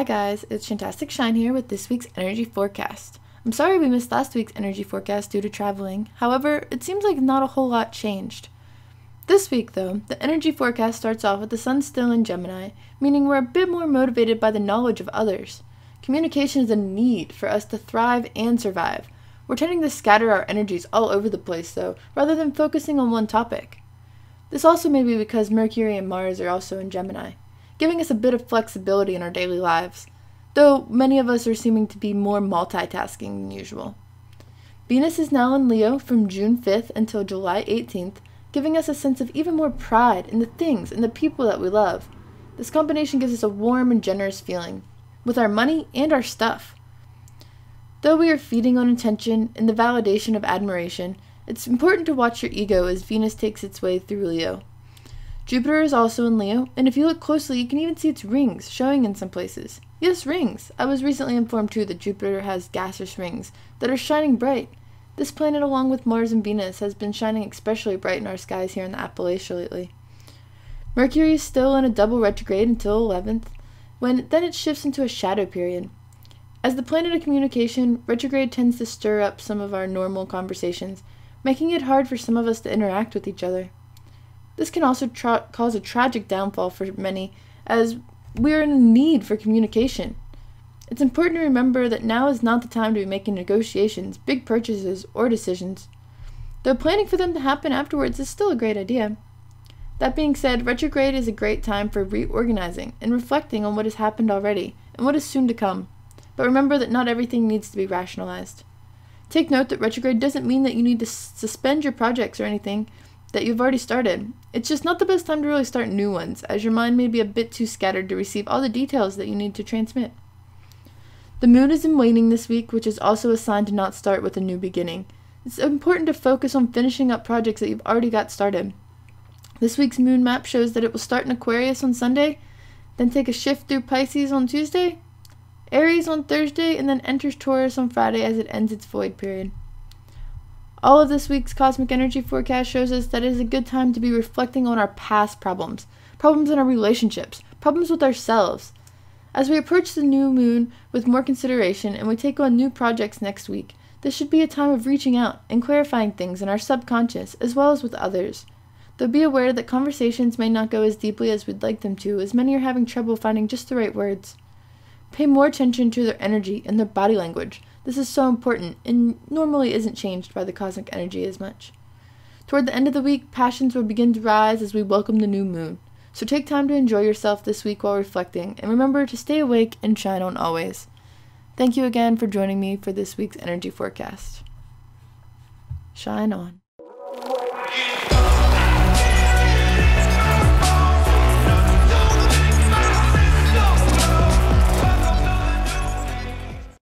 guys, it's Shantastic Shine here with this week's energy forecast. I'm sorry we missed last week's energy forecast due to traveling. However, it seems like not a whole lot changed. This week though, the energy forecast starts off with the sun still in Gemini, meaning we're a bit more motivated by the knowledge of others. Communication is a need for us to thrive and survive. We're tending to scatter our energies all over the place though, rather than focusing on one topic. This also may be because Mercury and Mars are also in Gemini, giving us a bit of flexibility in our daily lives, though many of us are seeming to be more multitasking than usual. Venus is now in Leo from June 5th until July 18th, giving us a sense of even more pride in the things and the people that we love. This combination gives us a warm and generous feeling, with our money and our stuff. Though we are feeding on attention and the validation of admiration, it's important to watch your ego as Venus takes its way through Leo. Jupiter is also in Leo, and if you look closely, you can even see its rings showing in some places. Yes, rings! I was recently informed too that Jupiter has gaseous rings that are shining bright. This planet, along with Mars and Venus, has been shining especially bright in our skies here in the Appalachia lately. Mercury is still in a double retrograde until 11th, when then it shifts into a shadow period. As the planet of communication, retrograde tends to stir up some of our normal conversations, making it hard for some of us to interact with each other. This can also cause a tragic downfall for many, as we are in need for communication. It's important to remember that now is not the time to be making negotiations, big purchases, or decisions, though planning for them to happen afterwards is still a great idea. That being said, retrograde is a great time for reorganizing and reflecting on what has happened already and what is soon to come, but remember that not everything needs to be rationalized. Take note that retrograde doesn't mean that you need to suspend your projects or anything that you've already started. It's just not the best time to really start new ones, as your mind may be a bit too scattered to receive all the details that you need to transmit. The moon is in waning this week, which is also a sign to not start with a new beginning. It's important to focus on finishing up projects that you've already got started. This week's moon map shows that it will start in Aquarius on Sunday, then take a shift through Pisces on Tuesday, Aries on Thursday, and then enters Taurus on Friday as it ends its void period. All of this week's cosmic energy forecast shows us that it is a good time to be reflecting on our past problems in our relationships, problems with ourselves. As we approach the new moon with more consideration and we take on new projects next week, this should be a time of reaching out and clarifying things in our subconscious as well as with others. Though be aware that conversations may not go as deeply as we'd like them to, as many are having trouble finding just the right words. Pay more attention to their energy and their body language. This is so important and normally isn't changed by the cosmic energy as much. Toward the end of the week, passions will begin to rise as we welcome the new moon. So take time to enjoy yourself this week while reflecting, and remember to stay awake and shine on always. Thank you again for joining me for this week's energy forecast. Shine on.